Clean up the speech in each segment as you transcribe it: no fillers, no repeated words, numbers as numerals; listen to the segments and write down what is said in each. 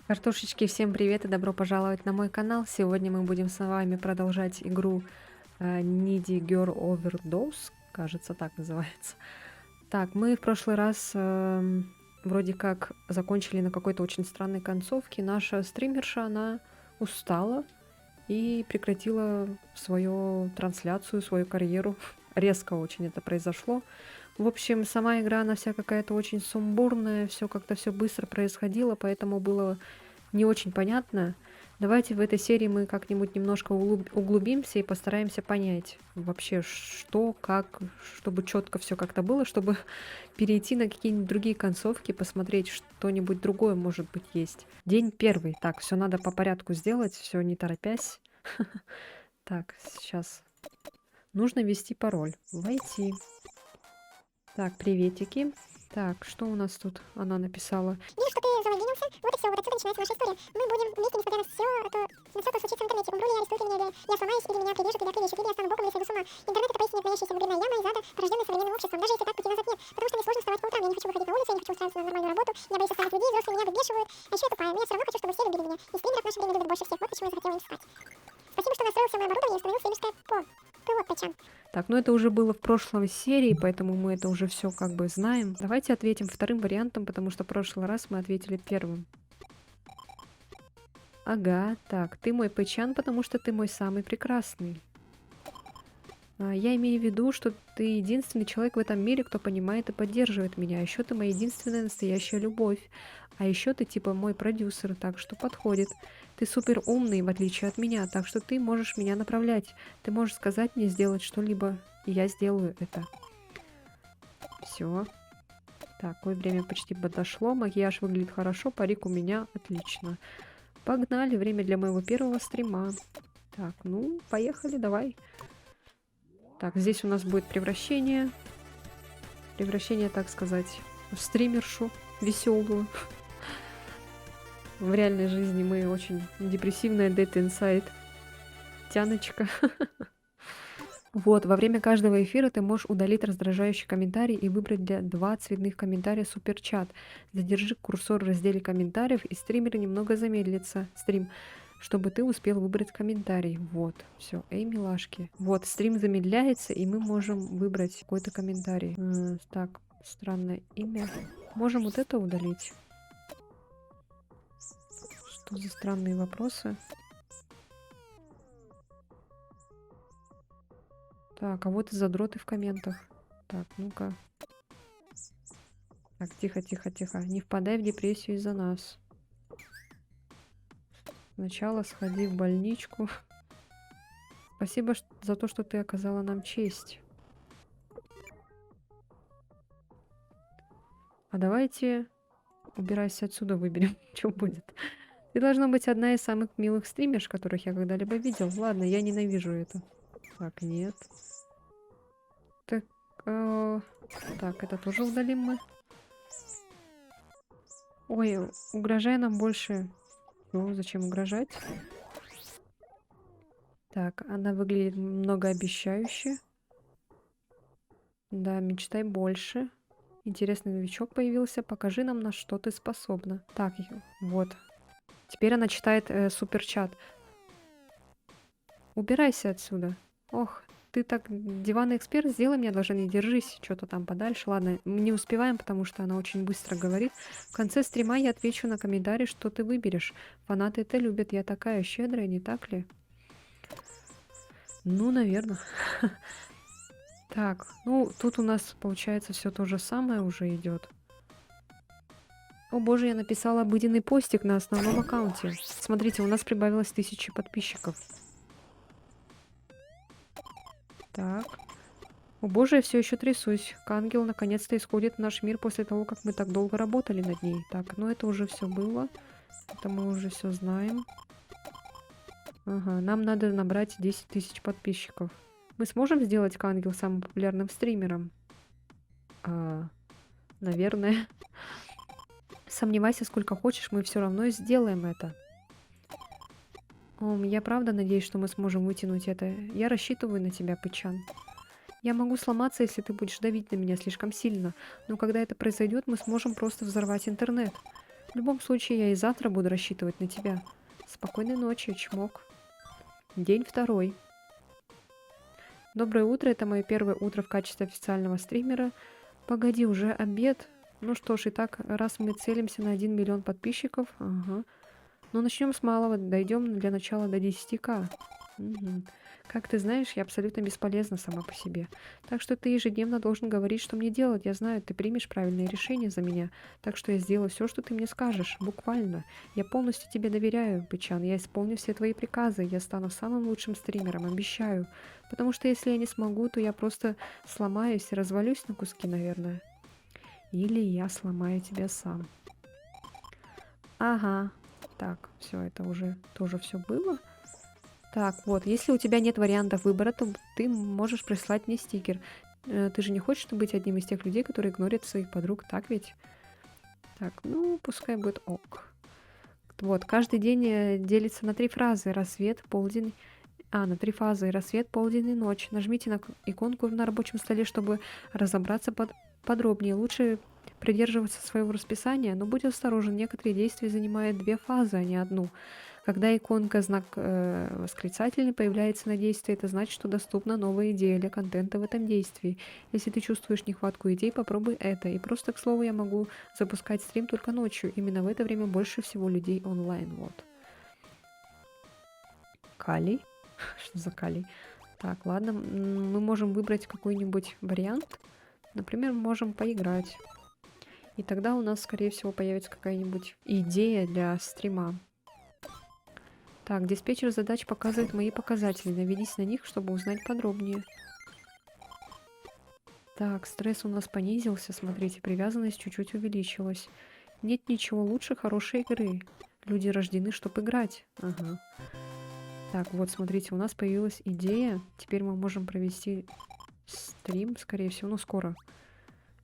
Картошечки, всем привет и добро пожаловать на мой канал. Сегодня мы будем с вами продолжать игру Needy Girl Overdose, кажется, так называется. Так, мы в прошлый раз вроде как закончили на какой-то очень странной концовке. Наша стримерша, она устала и прекратила свою трансляцию, свою карьеру. Резко очень это произошло. В общем, сама игра, она вся какая-то очень сумбурная, все как-то все быстро происходило, поэтому было не очень понятно. Давайте в этой серии мы как-нибудь немножко углубимся и постараемся понять вообще, что, как, чтобы четко все как-то было, чтобы перейти на какие-нибудь другие концовки, посмотреть что-нибудь другое, может быть, есть. День первый. Так, все надо по порядку сделать, все не торопясь. Так, сейчас. Нужно ввести пароль. Войти. Так, приветики. Так, что у нас тут? Она написала. Вижу, что ты залогинился. Вот и все. Вот отсюда начинается наша история. Мы будем вместе, несмотря на все, что случится в интернете. Умру ли я, арестуют ли меня, я сломаюсь, или меня прирежут, или оклевещут, или я стану богом, или сойду с ума. Интернет — это поистине творящаяся выгодная яма из ада, порожденная современным обществом. Даже если так, пути назад нет. Потому что мне сложно вставать по утрам. Я не хочу выходить на улицу, я не хочу устраиваться на нормальную работу. Я боюсь оставить людей, взрослые меня выбешивают. А еще я тупая, но я все равно хочу, чтобы все любили меня. И стримеров в наше время любят больше всех. Вот почему я захотела им спать. Спасибо, что настроил все мое оборудование и установил стримерское ПО. Пилот Пачан. Так, ну это уже было в прошлой серии, поэтому мы это уже все как бы знаем. Давайте ответим вторым вариантом, потому что в прошлый раз мы ответили первым. Ага, так, ты мой пычан, потому что ты мой самый прекрасный. Я имею в виду, что ты единственный человек в этом мире, кто понимает и поддерживает меня. А еще ты моя единственная настоящая любовь. А еще ты типа мой продюсер, так что подходит. Ты супер умный, в отличие от меня, так что ты можешь меня направлять. Ты можешь сказать мне сделать что-либо, и я сделаю это. Все. Так, ой, время почти подошло. Макияж выглядит хорошо, парик у меня отлично. Погнали, время для моего первого стрима. Так, ну, поехали, давай. Так, здесь у нас будет превращение. Превращение, так сказать, в стримершу веселую. В реальной жизни мы очень депрессивная Dead Inside тяночка. Вот, во время каждого эфира ты можешь удалить раздражающий комментарий и выбрать для 2 цветных комментария суперчат. Задержи курсор в разделе комментариев, и стример немного замедлится. Стрим, чтобы ты успел выбрать комментарий. Вот, все, эй, милашки. Вот, стрим замедляется, и мы можем выбрать какой-то комментарий. Так, странное имя. Можем вот это удалить. Что за странные вопросы? Так, а вот и задроты в комментах. Так, ну-ка. Так, тихо, тихо, тихо. Не впадай в депрессию из-за нас. Сначала сходи в больничку. Спасибо за то, что ты оказала нам честь. А давайте убирайся отсюда, выберем, что будет. Ты должна быть одна из самых милых стримерш, которых я когда-либо видел. Ладно, я ненавижу это. Так, нет. Так, так, это тоже удалим мы. Ой, угрожай нам больше. Ну, зачем угрожать? Так, она выглядит многообещающе. Да, мечтай больше. Интересный новичок появился. Покажи нам, на что ты способна. Так, вот. Теперь она читает суперчат. Убирайся отсюда. Ох, ты так диванный эксперт, сделай мне одолжение, держись что-то там подальше. Ладно, мы не успеваем, потому что она очень быстро говорит. В конце стрима я отвечу на комментарий, что ты выберешь. Фанаты это любят, я такая щедрая, не так ли? Ну, наверное. Так, ну тут у нас получается все то же самое уже идет. О боже, я написала обыденный постик на основном аккаунте. Смотрите, у нас прибавилось 1000 подписчиков. Так. О боже, я все еще трясусь. Ангел наконец-то исходит в наш мир после того, как мы так долго работали над ней. Так, ну это уже все было. Это мы уже все знаем. Ага, нам надо набрать 10 000 подписчиков. Мы сможем сделать Кангел самым популярным стримером? Наверное. Сомневайся сколько хочешь, мы все равно сделаем это. Я правда надеюсь, что мы сможем вытянуть это. Я рассчитываю на тебя, Пычан. Я могу сломаться, если ты будешь давить на меня слишком сильно, но когда это произойдет, мы сможем просто взорвать интернет. В любом случае, я и завтра буду рассчитывать на тебя. Спокойной ночи, чмок. День второй. Доброе утро, это мое первое утро в качестве официального стримера. Погоди, уже обед? Ну что ж, итак, раз мы целимся на 1 миллион подписчиков, ага. Ну, начнем с малого, дойдем для начала до 10К. Мгм. Как ты знаешь, я абсолютно бесполезна сама по себе. Так что ты ежедневно должен говорить, что мне делать. Я знаю, ты примешь правильные решения за меня. Так что я сделаю все, что ты мне скажешь. Буквально. Я полностью тебе доверяю, Печан. Я исполню все твои приказы. Я стану самым лучшим стримером, обещаю. Потому что если я не смогу, то я просто сломаюсь и развалюсь на куски, наверное. Или я сломаю тебя сам. Ага. Так, все, это уже тоже все было. Так, вот, если у тебя нет вариантов выбора, то ты можешь прислать мне стикер. Ты же не хочешь быть одним из тех людей, которые игнорят своих подруг, так ведь? Так, ну, пускай будет ок. Вот, каждый день делится на 3 фразы. Рассвет, полдень. На 3 фазы. Рассвет, полдень и ночь. Нажмите на иконку на рабочем столе, чтобы разобраться подробнее. Лучше придерживаться своего расписания, но будь осторожен. Некоторые действия занимают 2 фазы, а не одну. Когда иконка знак восклицательный появляется на действии, это значит, что доступна новая идея для контента в этом действии. Если ты чувствуешь нехватку идей, попробуй это. И просто, к слову, я могу запускать стрим только ночью. Именно в это время больше всего людей онлайн. Вот. Калий. Что за калий? Так, ладно. Мы можем выбрать какой-нибудь вариант. Например, мы можем поиграть. И тогда у нас, скорее всего, появится какая-нибудь идея для стрима. Так, диспетчер задач показывает мои показатели. Наведись на них, чтобы узнать подробнее. Так, стресс у нас понизился. Смотрите, привязанность чуть-чуть увеличилась. Нет ничего лучше хорошей игры. Люди рождены, чтобы играть. Ага. Так, вот, смотрите, у нас появилась идея. Теперь мы можем провести стрим, скорее всего, ну, скоро.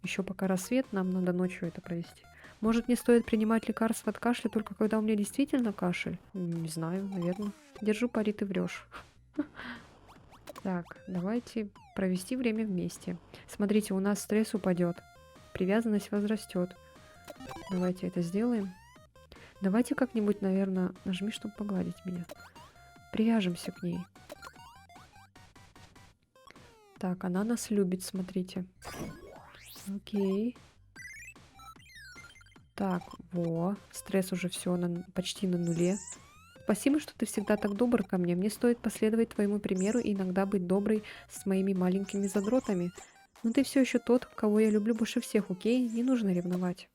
Еще пока рассвет, нам надо ночью это провести. Может, не стоит принимать лекарства от кашля только когда у меня действительно кашель? Не знаю, наверное. Держу пари, ты врешь. Так, давайте провести время вместе. Смотрите, у нас стресс упадет. Привязанность возрастет. Давайте это сделаем. Давайте как-нибудь, наверное, нажми, чтобы погладить меня. Привяжемся к ней. Так, она нас любит, смотрите. Окей. Так, стресс уже все почти на нуле. Спасибо, что ты всегда так добр ко мне. Мне стоит последовать твоему примеру и иногда быть доброй с моими маленькими задротами. Но ты все еще тот, кого я люблю больше всех, окей? Не нужно ревновать.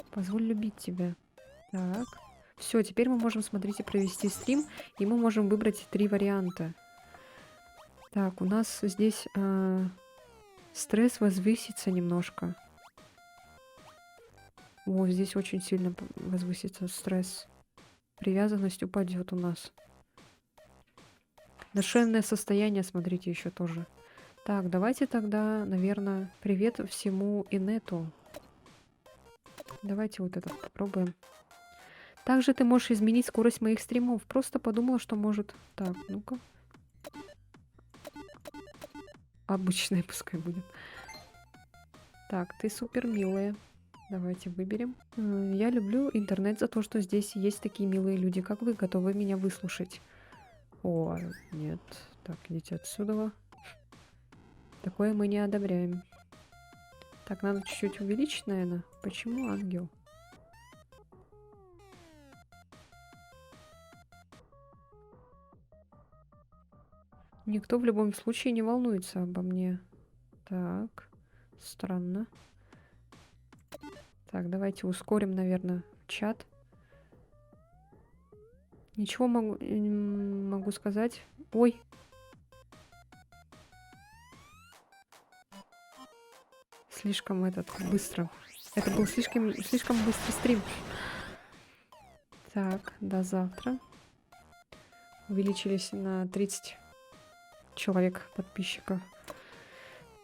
Позволь любить тебя. Так. Все, теперь мы можем, смотрите, провести стрим, и мы можем выбрать 3 варианта. Так, у нас здесь стресс возвысится немножко. Здесь очень сильно возвысится стресс. Привязанность упадет у нас. Душевное состояние, смотрите, еще тоже. Так, давайте тогда, наверное, привет всему инету. Давайте вот этот попробуем. Также ты можешь изменить скорость моих стримов. Просто подумала, что может... Так, ну-ка. Обычная пускай будет. Так, ты супер милая. Давайте выберем. Я люблю интернет за то, что здесь есть такие милые люди, как вы, готовы меня выслушать. О, нет. Так, идите отсюда. Такое мы не одобряем. Так, надо чуть-чуть увеличить, наверное. Почему ангел? Никто в любом случае не волнуется обо мне. Так, странно. Так, давайте ускорим, наверное, чат. Ничего могу сказать. Ой. Слишком быстро. Это был слишком быстрый стрим. Так, до завтра. Увеличились на 30 человек подписчиков.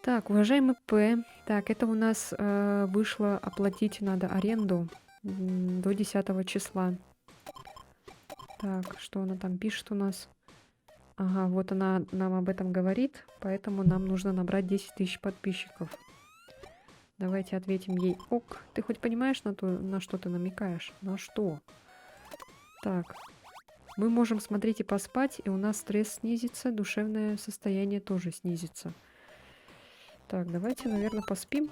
Так, уважаемый П. Так, это у нас вышло, оплатить надо аренду до 10 числа. Так, что она там пишет у нас? Ага, вот она нам об этом говорит, поэтому нам нужно набрать 10 тысяч подписчиков. Давайте ответим ей. Ок, ты хоть понимаешь, на что ты намекаешь? На что? Так, мы можем, смотрите, поспать, и у нас стресс снизится, душевное состояние тоже снизится. Так, давайте, наверное, поспим,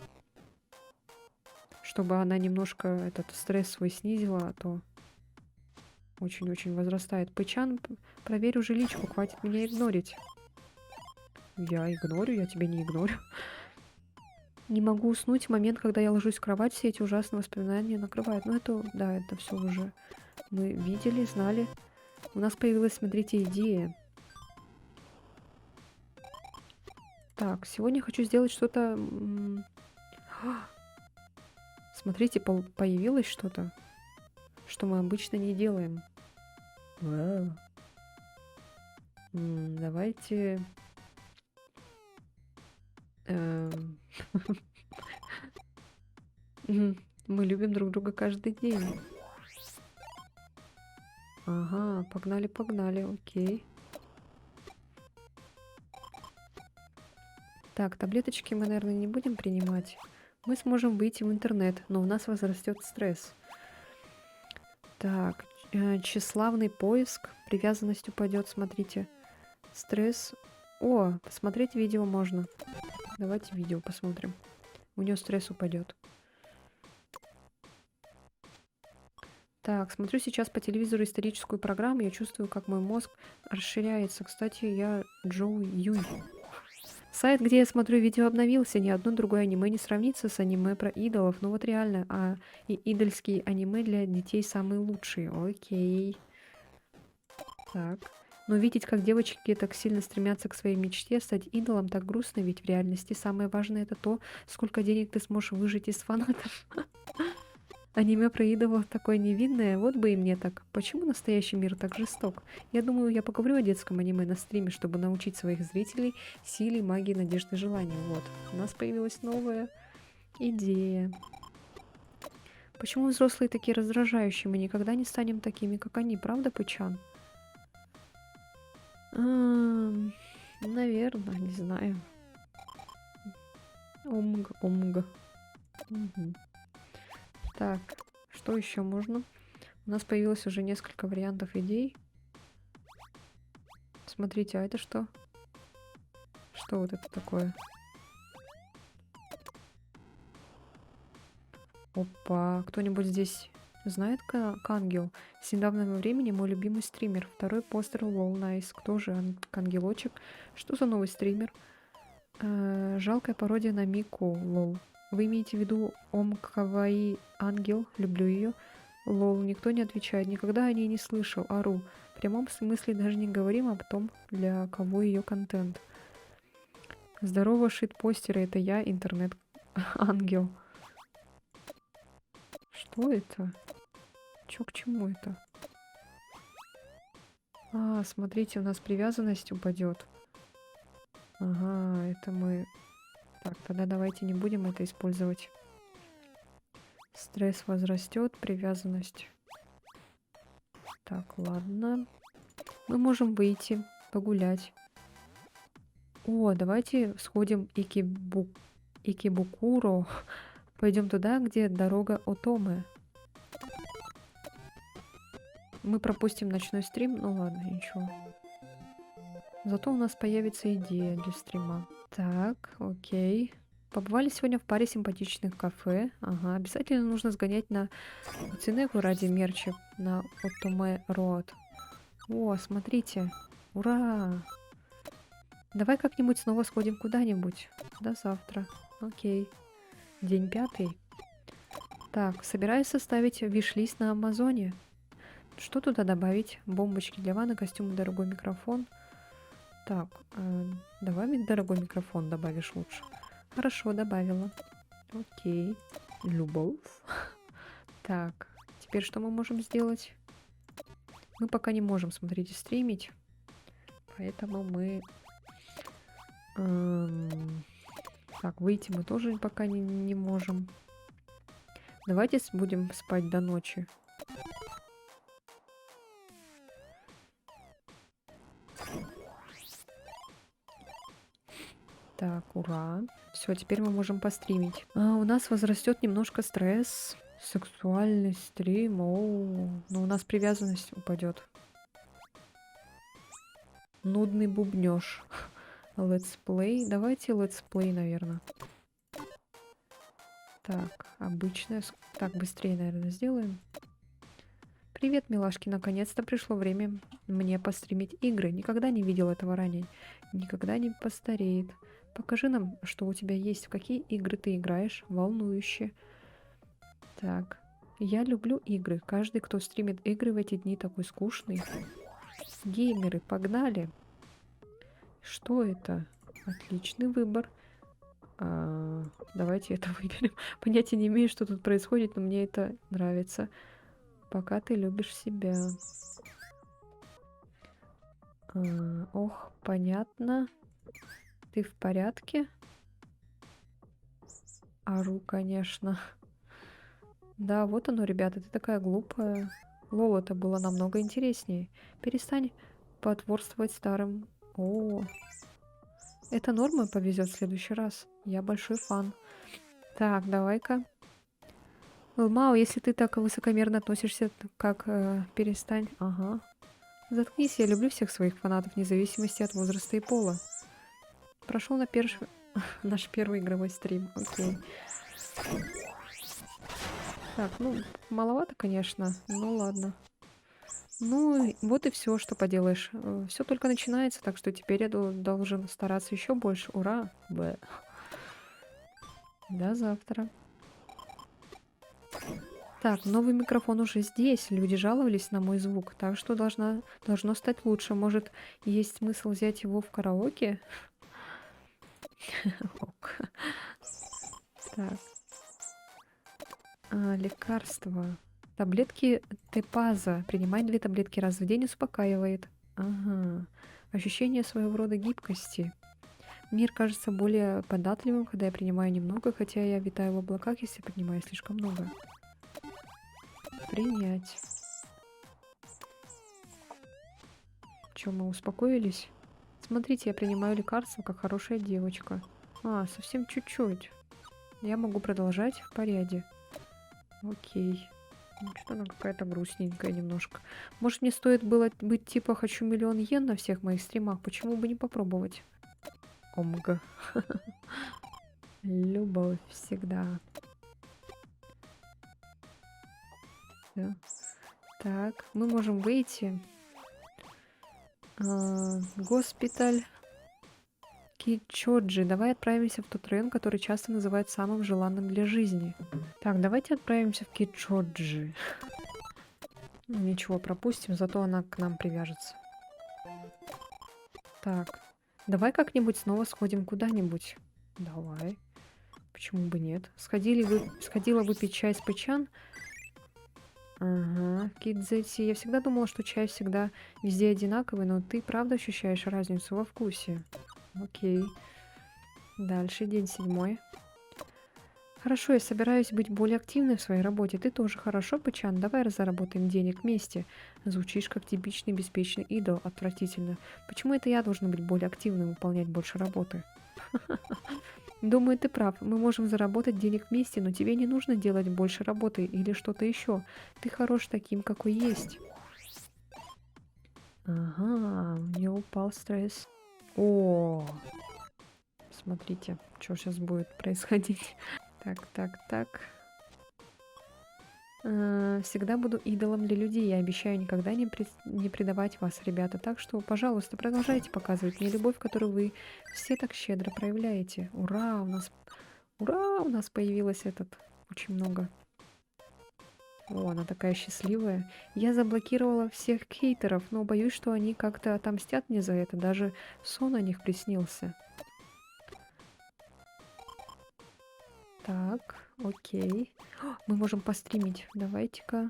чтобы она немножко этот стресс свой снизила, а то очень-очень возрастает. Пычан, проверь уже личку, хватит меня игнорить. Я игнорю, я тебя не игнорю. Не могу уснуть в момент, когда я ложусь в кровать, все эти ужасные воспоминания накрывают. Ну, это, да, это все уже мы видели, знали. У нас появилась, смотрите, идея. Так, сегодня хочу сделать что-то... Смотрите, появилось что-то, что мы обычно не делаем. Вау. Давайте... Мы любим друг друга каждый день. Ага, погнали, окей. Так, таблеточки мы, наверное, не будем принимать. Мы сможем выйти в интернет, но у нас возрастет стресс. Так, тщеславный поиск. Привязанность упадет, смотрите. Стресс. О, посмотреть видео можно. Давайте видео посмотрим. У нее стресс упадет. Так, смотрю сейчас по телевизору историческую программу. Я чувствую, как мой мозг расширяется. Кстати, я Джоу Юй. Сайт, где я смотрю видео, обновился. Ни одно другое аниме не сравнится с аниме про идолов. Ну вот реально, и идольские аниме для детей самые лучшие. Окей. Так. Но видеть, как девочки так сильно стремятся к своей мечте, стать идолом, так грустно, ведь в реальности самое важное это то, сколько денег ты сможешь выжить из фанатов. Аниме про идолов такое невинное, вот бы и мне так. Почему настоящий мир так жесток? Я думаю, я поговорю о детском аниме на стриме, чтобы научить своих зрителей силе, магии, надежды, желания. Вот, у нас появилась новая идея. Почему взрослые такие раздражающие? Мы никогда не станем такими, как они, правда, Пычан? Наверное, не знаю. Омг. Угу. Так, что еще можно? У нас появилось уже несколько вариантов идей. Смотрите, а это что? Что вот это такое? Опа, кто-нибудь здесь знает Кангел? С недавнего времени мой любимый стример. Второй постер Лол Найс. Кто же Кангелочек? Что за новый стример? Жалкая пародия на Мику Лол. Вы имеете в виду Каваи Ангел? Люблю ее. Лол, никто не отвечает. Никогда о ней не слышал. Ару. В прямом смысле даже не говорим об том, для кого ее контент. Здорово, шит-постеры. Это я, интернет-ангел. Что это? Чё к чему это? Смотрите, у нас привязанность упадет. Ага, это мы... Так, тогда давайте не будем это использовать. Стресс возрастет, привязанность. Так, ладно. Мы можем выйти, погулять. О, давайте сходим Икебукуро. Пойдем туда, где дорога Отоме. Мы пропустим ночной стрим. Ну ладно, ничего. Зато у нас появится идея для стрима. Так, окей. Побывали сегодня в паре симпатичных кафе. Ага, обязательно нужно сгонять на Цинеку ради мерча на Отоме Роад. О, смотрите. Ура! Давай как-нибудь снова сходим куда-нибудь. До завтра. Окей. День 5. Так, собираюсь составить виш-лист на Амазоне. Что туда добавить? Бомбочки для ванны, костюм, дорогой микрофон. Так, давай дорогой микрофон добавишь лучше. Хорошо, добавила. Окей. Любовь. Так, теперь что мы можем сделать? Мы пока не можем, смотрите, стримить. Поэтому мы... Так, выйти мы тоже пока не можем. Давайте будем спать до ночи. Так, ура. Все, теперь мы можем постримить. У нас возрастет немножко стресс. Сексуальный стрим. Оу. Но у нас привязанность упадет. Нудный бубнёж. Летсплей. Давайте летсплей, наверное. Так, обычная. Так, быстрее, наверное, сделаем. Привет, милашки. Наконец-то пришло время мне постримить игры. Никогда не видел этого ранее. Никогда не постареет. Покажи нам, что у тебя есть. В какие игры ты играешь? Волнующе. Так. Я люблю игры. Каждый, кто стримит игры в эти дни, такой скучный. Геймеры, погнали. Что это? Отличный выбор. Давайте это выберем. Понятия не имею, что тут происходит, но мне это нравится. Пока ты любишь себя. Ох, понятно. Ты в порядке? Ору, конечно. Да, вот оно, ребята, ты такая глупая. Лол, это было намного интереснее. Перестань потворствовать старым. О, это норма, повезет в следующий раз. Я большой фан. Так, давай-ка. Мау, если ты так высокомерно относишься, как перестань. Ага. Заткнись, я люблю всех своих фанатов, вне зависимости от возраста и пола. Прошел наш первый игровой стрим. Окей. Так, ну, маловато, конечно. Ну ладно. Ну, вот и все, что поделаешь. Все только начинается, так что теперь я должен стараться еще больше. Ура! Б. До завтра. Так, новый микрофон уже здесь. Люди жаловались на мой звук, так что должно стать лучше. Может, есть смысл взять его в караоке? Ок. Так. Лекарства. Таблетки Тепаза. Принимай 2 таблетки раз в день, успокаивает. Ага. Ощущение своего рода гибкости. Мир кажется более податливым, когда я принимаю немного, хотя я витаю в облаках, если принимаю слишком много. Принять. Чё, мы успокоились? Смотрите, я принимаю лекарства, как хорошая девочка. Совсем чуть-чуть. Я могу продолжать в порядке. Окей. Ну, что она какая-то грустненькая немножко. Может, мне стоит было быть типа «хочу миллион йен» на всех моих стримах? Почему бы не попробовать? Омга. Любовь всегда. Да. Так, мы можем выйти. Госпиталь Кичоджи. Давай отправимся в тот район, который часто называют самым желанным для жизни. Так, давайте отправимся в Кичоджи. Ну, ничего, пропустим, зато она к нам привяжется. Так, давай как-нибудь снова сходим куда-нибудь. Давай. Почему бы нет? Сходила выпить чай с пычан. Ага, Кидзети. Я всегда думала, что чай всегда везде одинаковый, но ты правда ощущаешь разницу во вкусе? Окей. Дальше, день 7. Хорошо, я собираюсь быть более активной в своей работе. Ты тоже хорошо, Пычан? Давай заработаем денег вместе. Звучишь как типичный беспечный идол. Отвратительно. Почему это я должна быть более активной, выполнять больше работы? Думаю, ты прав. Мы можем заработать денег вместе, но тебе не нужно делать больше работы или что-то еще. Ты хорош таким, какой есть. Ага, у нее упал стресс. О, смотрите, что сейчас будет происходить. Так. Всегда буду идолом для людей. Я обещаю никогда не предавать вас, ребята. Так что, пожалуйста, продолжайте показывать мне любовь, которую вы все так щедро проявляете. Ура, у нас появилось очень много. О, она такая счастливая. Я заблокировала всех хейтеров, но боюсь, что они как-то отомстят мне за это. Даже сон о них приснился. Так, окей. Мы можем постримить. Давайте-ка.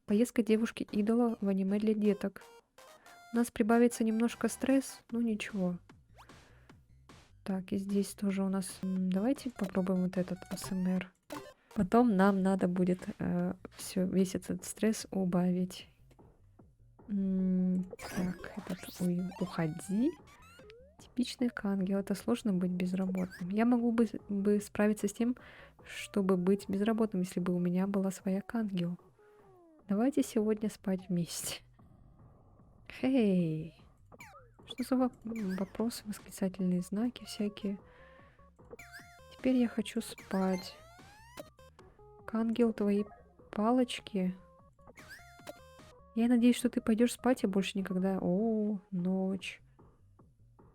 Поездка девушки-идола в аниме для деток. У нас прибавится немножко стресс, ну ничего. Так, и здесь тоже у нас... Давайте попробуем вот этот АСМР. Потом нам надо будет весь этот стресс убавить. Так, уходи. Типичный ангел. Это сложно быть безработным. Я могу бы справиться с тем, чтобы быть безработным, если бы у меня была своя ангел. Давайте сегодня спать вместе. Хей! Что за вопросы, восклицательные знаки всякие? Теперь я хочу спать. Ангел, твои палочки. Я надеюсь, что ты пойдешь спать и больше никогда... О, ночь.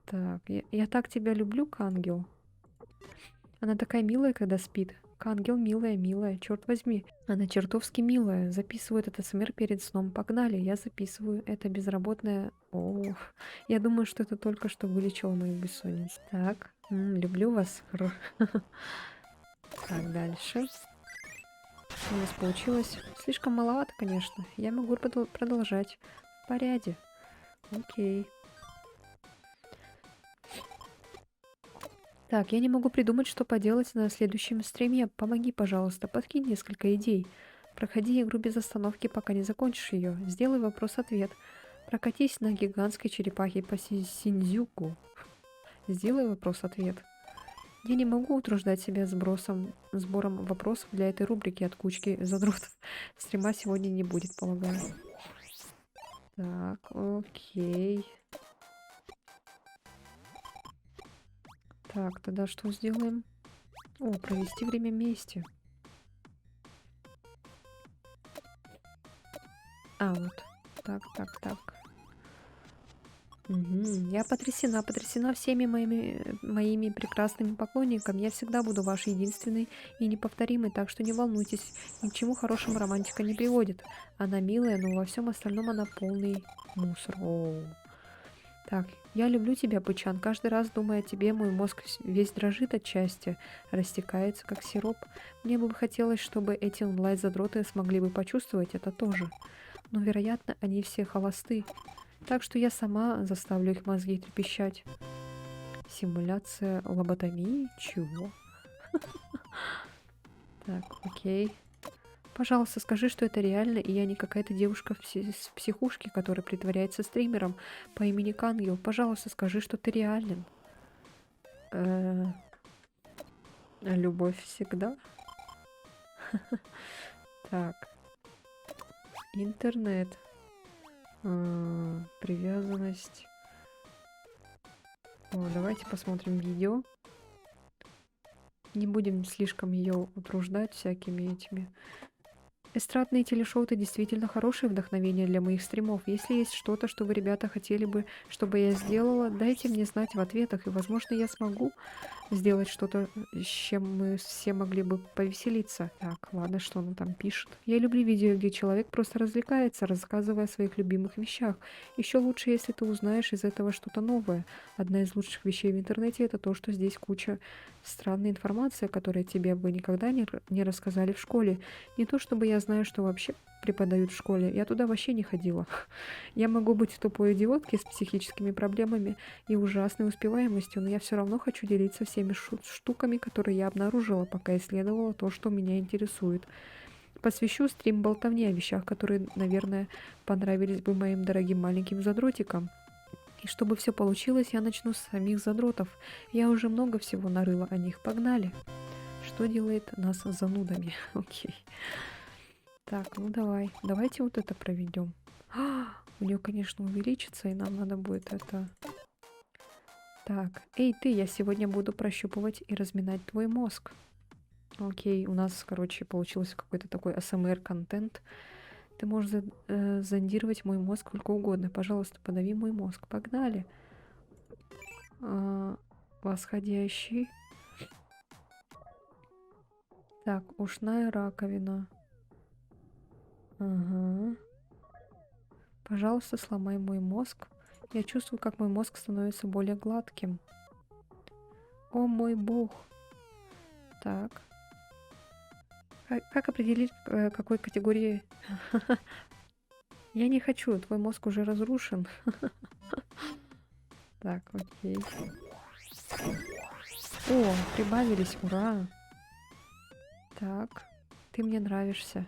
Так, я так тебя люблю, Кангел. Она такая милая, когда спит. Кангел, милая, милая, черт возьми. Она чертовски милая. Записываю этот СМР перед сном. Погнали, я записываю. Это безработная... О, я думаю, что это только что вылечило мою бессонницу. Так, люблю вас. Так, дальше. Что у нас получилось? Слишком маловато, конечно. Я могу продолжать. В порядке. Окей. Так, я не могу придумать, что поделать на следующем стриме. Помоги, пожалуйста, подкинь несколько идей. Проходи игру без остановки, пока не закончишь ее. Сделай вопрос-ответ. Прокатись на гигантской черепахе по Синдзюку. Сделай вопрос-ответ. Я не могу утруждать себя сбором вопросов для этой рубрики от кучки задротов. Стрима сегодня не будет, полагаю. Так, окей. Так, тогда что сделаем? О, провести время вместе. А, вот. Так, так, так. Угу. Я потрясена всеми моими прекрасными поклонниками. Я всегда буду ваш единственный и неповторимый, так что не волнуйтесь, ни к чему хорошему романтика не приводит. Она милая, но во всем остальном она полный мусор. О. Так, я люблю тебя, Пычан. Каждый раз, думая о тебе, мой мозг весь дрожит от счастья, растекается, как сироп. Мне бы хотелось, чтобы эти онлайн-задроты смогли бы почувствовать это тоже. Но, вероятно, они все холосты. Так что я сама заставлю их мозги трепещать. Симуляция лоботомии? Чего? Так, окей. Пожалуйста, скажи, что это реально, и я не какая-то девушка в психушке, которая притворяется стримером по имени Кангел. Пожалуйста, скажи, что ты реален. Любовь всегда. Так. Интернет. Привязанность. О, давайте посмотрим видео. Не будем слишком ее утруждать всякими этими. Эстрадные телешоу — это действительно хорошее вдохновение для моих стримов. Если есть что-то, что вы, ребята, хотели бы, чтобы я сделала, дайте мне знать в ответах, и, возможно, я смогу сделать что-то, с чем мы все могли бы повеселиться. Так, ладно, что она там пишет. Я люблю видео, где человек просто развлекается, рассказывая о своих любимых вещах. Еще лучше, если ты узнаешь из этого что-то новое. Одна из лучших вещей в интернете — это то, что здесь куча странной информации, которую тебе бы никогда не рассказали в школе. Не то чтобы я знаю, что вообще преподают в школе. Я туда вообще не ходила. Я могу быть тупой идиоткой с психическими проблемами и ужасной успеваемостью, но я все равно хочу делиться всеми штуками, которые я обнаружила, пока исследовала то, что меня интересует. Посвящу стрим болтовне о вещах, которые, наверное, понравились бы моим дорогим маленьким задротикам. И чтобы все получилось, я начну с самих задротов. Я уже много всего нарыла о них. Погнали. Что делает нас занудами? Окей. Так, ну давайте вот это проведем. У нее, конечно, увеличится, и нам надо будет это... Так, эй ты, я сегодня буду прощупывать и разминать твой мозг. Окей, у нас, короче, получился какой-то такой АСМР-контент. Ты можешь зондировать мой мозг сколько угодно. Пожалуйста, подави мой мозг. Погнали. Восходящий. Так, ушная раковина. Ага. Пожалуйста, сломай мой мозг. Я чувствую, как мой мозг становится более гладким. О мой бог. Так. Как определить, какой категории... Я не хочу, твой мозг уже разрушен. Так, окей. О, прибавились, ура. Так, ты мне нравишься.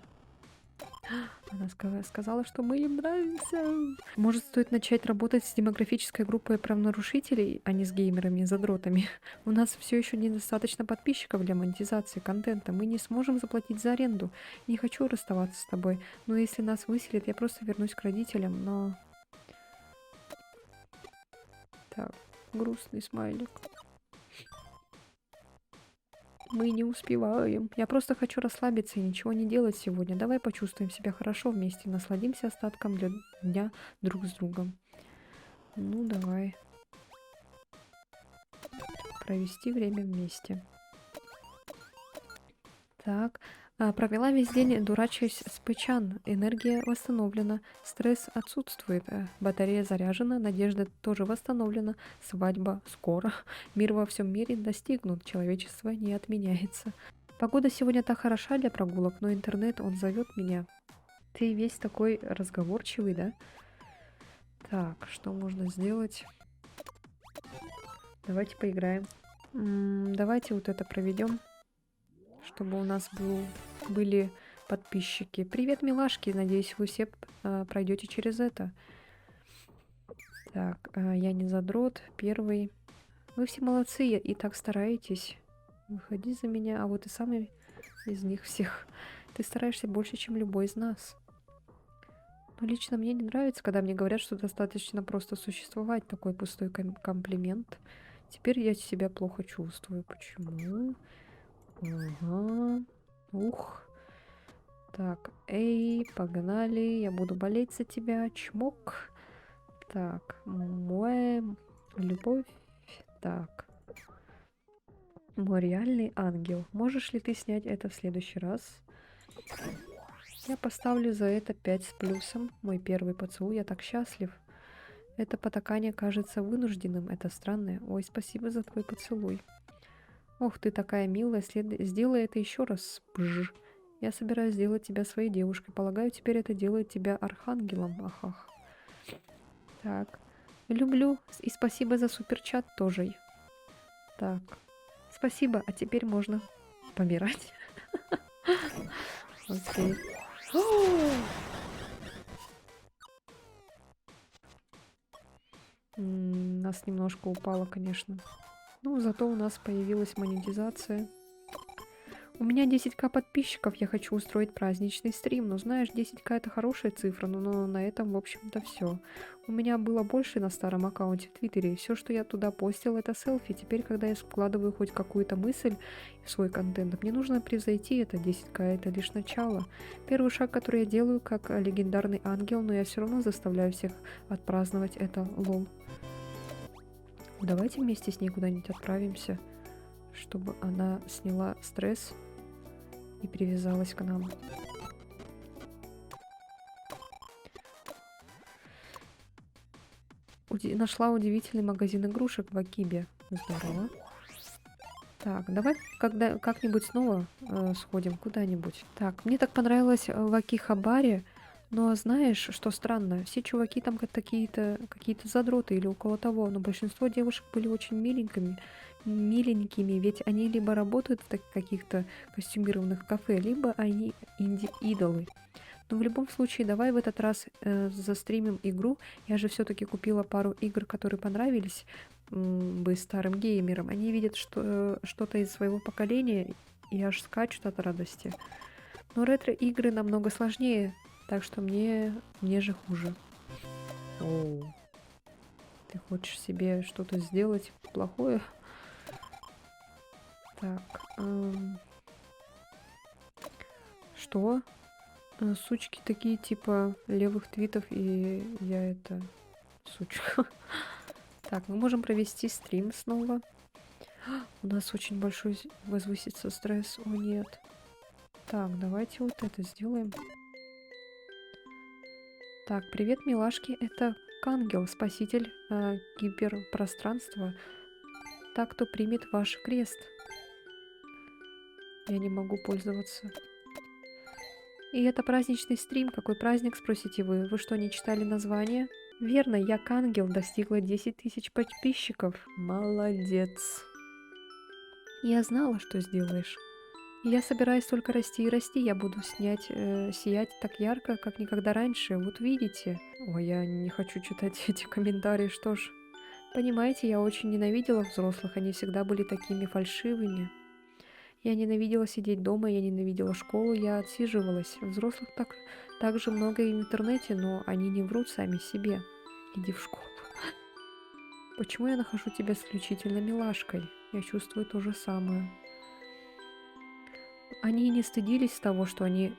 Она сказала, что мы им нравимся. Может, стоит начать работать с демографической группой правонарушителей, а не с геймерами и задротами? У нас все еще недостаточно подписчиков для монетизации контента. Мы не сможем заплатить за аренду. Не хочу расставаться с тобой. Но если нас выселят, я просто вернусь к родителям. Но... Так, грустный смайлик. Мы не успеваем. Я просто хочу расслабиться и ничего не делать сегодня. Давай почувствуем себя хорошо вместе. Насладимся остатком дня друг с другом. Ну, давай. Провести время вместе. Так. Провела весь день, дурачаясь с Пычан. Энергия восстановлена. Стресс отсутствует. Батарея заряжена. Надежда тоже восстановлена. Свадьба скоро. Мир во всем мире достигнут. Человечество не отменяется. Погода сегодня так хороша для прогулок, но интернет, он зовет меня. Ты весь такой разговорчивый, да? Так, что можно сделать? Давайте поиграем. Давайте вот это проведем, чтобы у нас были подписчики. Привет, милашки! Надеюсь, вы все пройдете через это. Так, я не задрот. Первый. Вы все молодцы и так стараетесь. Выходи за меня, а вот и самый из них всех. Ты стараешься больше, чем любой из нас. Но лично мне не нравится, когда мне говорят, что достаточно просто существовать. Такой пустой комплимент. Теперь я себя плохо чувствую. Почему? Ага. Ух. Так, эй, погнали. Я буду болеть за тебя. Чмок. Так, моя любовь. Так. Мой реальный ангел. Можешь ли ты снять это в следующий раз? Я поставлю за это 5 с плюсом. Мой первый поцелуй. Я так счастлив. Это потакание кажется вынужденным. Это странно. Ой, спасибо за твой поцелуй. Ох, ты такая милая. Сделай это еще раз. Бж. Я собираюсь сделать тебя своей девушкой. Полагаю, теперь это делает тебя архангелом. Ахах. Так. Люблю. И спасибо за суперчат тоже. Так. Спасибо, а теперь можно помирать. Окей. Нас немножко упало, конечно. Ну, зато у нас появилась монетизация. У меня 10к подписчиков, я хочу устроить праздничный стрим. Ну, знаешь, 10к это хорошая цифра, но на этом, в общем-то, все. У меня было больше на старом аккаунте в Твиттере. Все, что я туда постил, это селфи. Теперь, когда я складываю хоть какую-то мысль в свой контент, мне нужно превзойти это. 10к это лишь начало. Первый шаг, который я делаю как легендарный ангел, но я все равно заставляю всех отпраздновать это, лол. Давайте вместе с ней куда-нибудь отправимся, чтобы она сняла стресс и привязалась к нам. Нашла удивительный магазин игрушек в Акибе. Здорово. Так, давай как-нибудь снова сходим куда-нибудь. Так, мне так понравилось в Акихабаре, но знаешь, что странно? Все чуваки там какие-то задроты или около того, но большинство девушек были очень миленькими, ведь они либо работают в каких-то костюмированных кафе, либо они инди-идолы. Но в любом случае, давай в этот раз застримим игру. Я же все-таки купила пару игр, которые понравились бы старым геймерам. Они видят что-то из своего поколения и аж скачут от радости. Но ретро-игры намного сложнее, так что мне же хуже. Оу. Ты хочешь себе что-то сделать плохое? Так. Что? Сучки такие типа левых твитов, и я это сучка. Так, мы можем провести стрим снова. У нас очень большой возвысится стресс. О, нет. Так, давайте вот это сделаем. Так, привет, милашки. Это Кангел, спаситель киберпространства. Так, кто примет ваш крест. Я не могу пользоваться. И это праздничный стрим. Какой праздник, спросите вы? Вы что, не читали название? Верно, я Кангел, достигла 10 тысяч подписчиков. Молодец. Я знала, что сделаешь. И я собираюсь только расти и расти. Я буду сиять так ярко, как никогда раньше. Вот видите. Ой, я не хочу читать эти комментарии, что ж. Понимаете, я очень ненавидела взрослых. Они всегда были такими фальшивыми. Я ненавидела сидеть дома, я ненавидела школу, я отсиживалась. Взрослых так же много и в интернете, но они не врут сами себе. Иди в школу. Почему я нахожу тебя исключительно милашкой? Я чувствую то же самое. Они не стыдились того, что они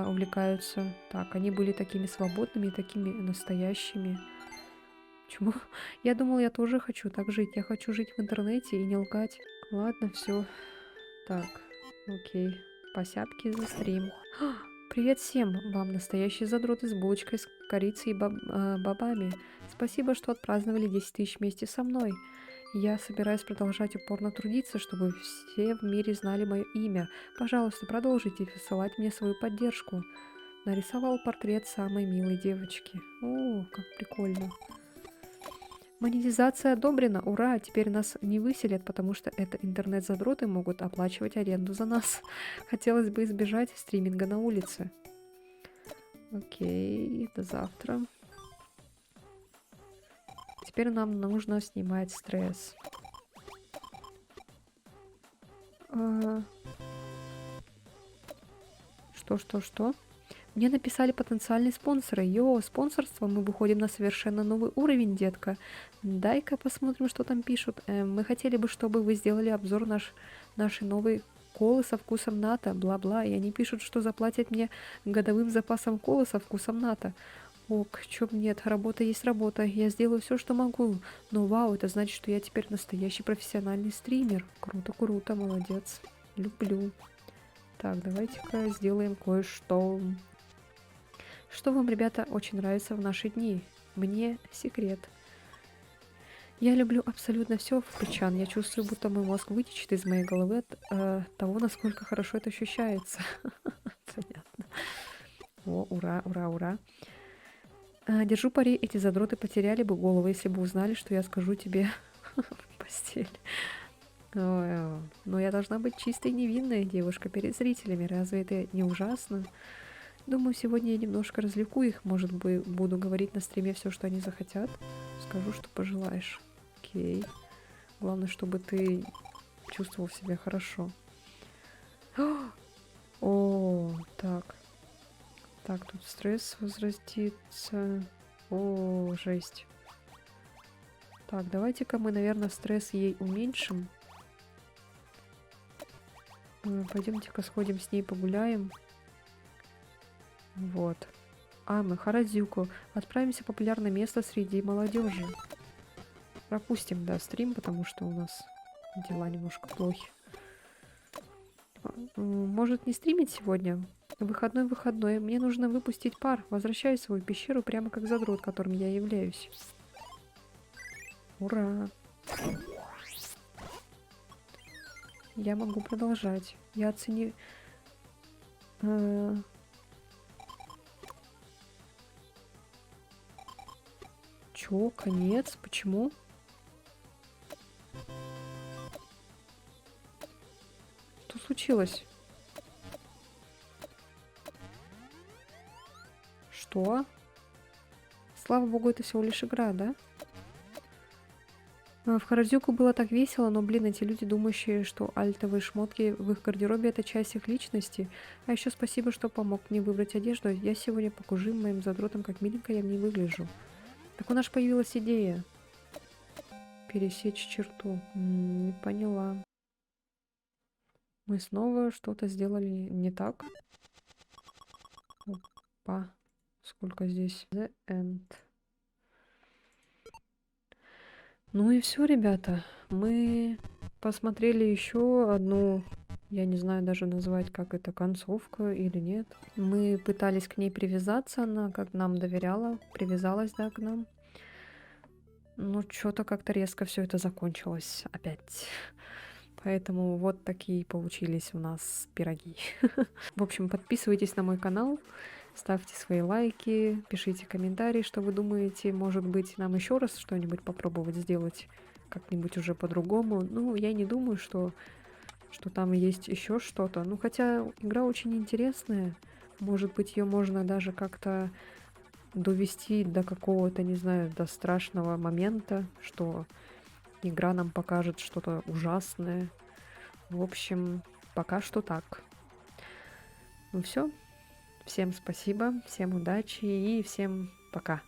увлекаются так. Они были такими свободными и такими настоящими. Почему? Я думала, я тоже хочу так жить. Я хочу жить в интернете и не лгать. Ладно, все. Так, окей. Посяпки за стрим. Привет всем! Вам настоящие задроты с булочкой с корицей и бобами. Спасибо, что отпраздновали 10 тысяч вместе со мной. Я собираюсь продолжать упорно трудиться, чтобы все в мире знали мое имя. Пожалуйста, продолжите высылать мне свою поддержку. Нарисовал портрет самой милой девочки. О, как прикольно. Монетизация одобрена, ура! Теперь нас не выселят, потому что это интернет-задроты могут оплачивать аренду за нас. Хотелось бы избежать стриминга на улице. Окей, до завтра. Теперь нам нужно снимать стресс. Что? Мне написали потенциальные спонсоры. Йо, спонсорство, мы выходим на совершенно новый уровень, детка. Дай-ка посмотрим, что там пишут. Мы хотели бы, чтобы вы сделали обзор нашей новой колы со вкусом ната, бла-бла. И они пишут, что заплатят мне годовым запасом колы со вкусом ната. Ок, чё б нет, работа есть работа. Я сделаю все, что могу. Но вау, это значит, что я теперь настоящий профессиональный стример. Круто, молодец. Люблю. Так, давайте-ка сделаем кое-что. Что вам, ребята, очень нравится в наши дни? Мне секрет. Я люблю абсолютно все в Причан. Я чувствую, будто мой мозг вытечет из моей головы от того, насколько хорошо это ощущается. Понятно. О, ура. Держу пари, эти задроты потеряли бы голову, если бы узнали, что я скажу тебе в постель. Но я должна быть чистой невинной девушка перед зрителями. Разве это не ужасно? Думаю, сегодня я немножко развлеку их. Может быть, буду говорить на стриме все, что они захотят. Скажу, что пожелаешь. Окей. Главное, чтобы ты чувствовал себя хорошо. О, так. Так, тут стресс возрастится. О, жесть. Так, давайте-ка мы, наверное, стресс ей уменьшим. Пойдемте-ка сходим с ней погуляем. Вот. Мы Харадзюку. Отправимся в популярное место среди молодежи. Пропустим, да, стрим, потому что у нас дела немножко плохи. Может, не стримить сегодня? Выходной. Мне нужно выпустить пар. Возвращаюсь в свою пещеру прямо как задрот, которым я являюсь. Ура! Я могу продолжать. Я оценил... Чё? Конец? Почему? Что случилось? Что? Слава богу, это всего лишь игра, да? В Харадзюку было так весело, но, блин, эти люди, думающие, что альтовые шмотки в их гардеробе — это часть их личности. А еще спасибо, что помог мне выбрать одежду. Я сегодня покажу моим задротам, как миленько я в ней выгляжу. Так у нас появилась идея. Пересечь черту. Не поняла. Мы снова что-то сделали не так. Опа. Сколько здесь? The end. Ну и все, ребята. Мы посмотрели еще одну, я не знаю даже назвать, как это, концовка или нет. Мы пытались к ней привязаться, она как нам доверяла, привязалась, да, к нам. Но что-то как-то резко все это закончилось опять. Поэтому вот такие получились у нас пироги. В общем, подписывайтесь на мой канал, ставьте свои лайки, пишите комментарии, что вы думаете. Может быть, нам еще раз что-нибудь попробовать сделать как-нибудь уже по-другому. Ну, я не думаю, что что там есть еще что-то. Ну, хотя игра очень интересная. Может быть, ее можно даже как-то довести до какого-то, не знаю, до страшного момента, что игра нам покажет что-то ужасное. В общем, пока что так. Ну все, всем спасибо, всем удачи и всем пока.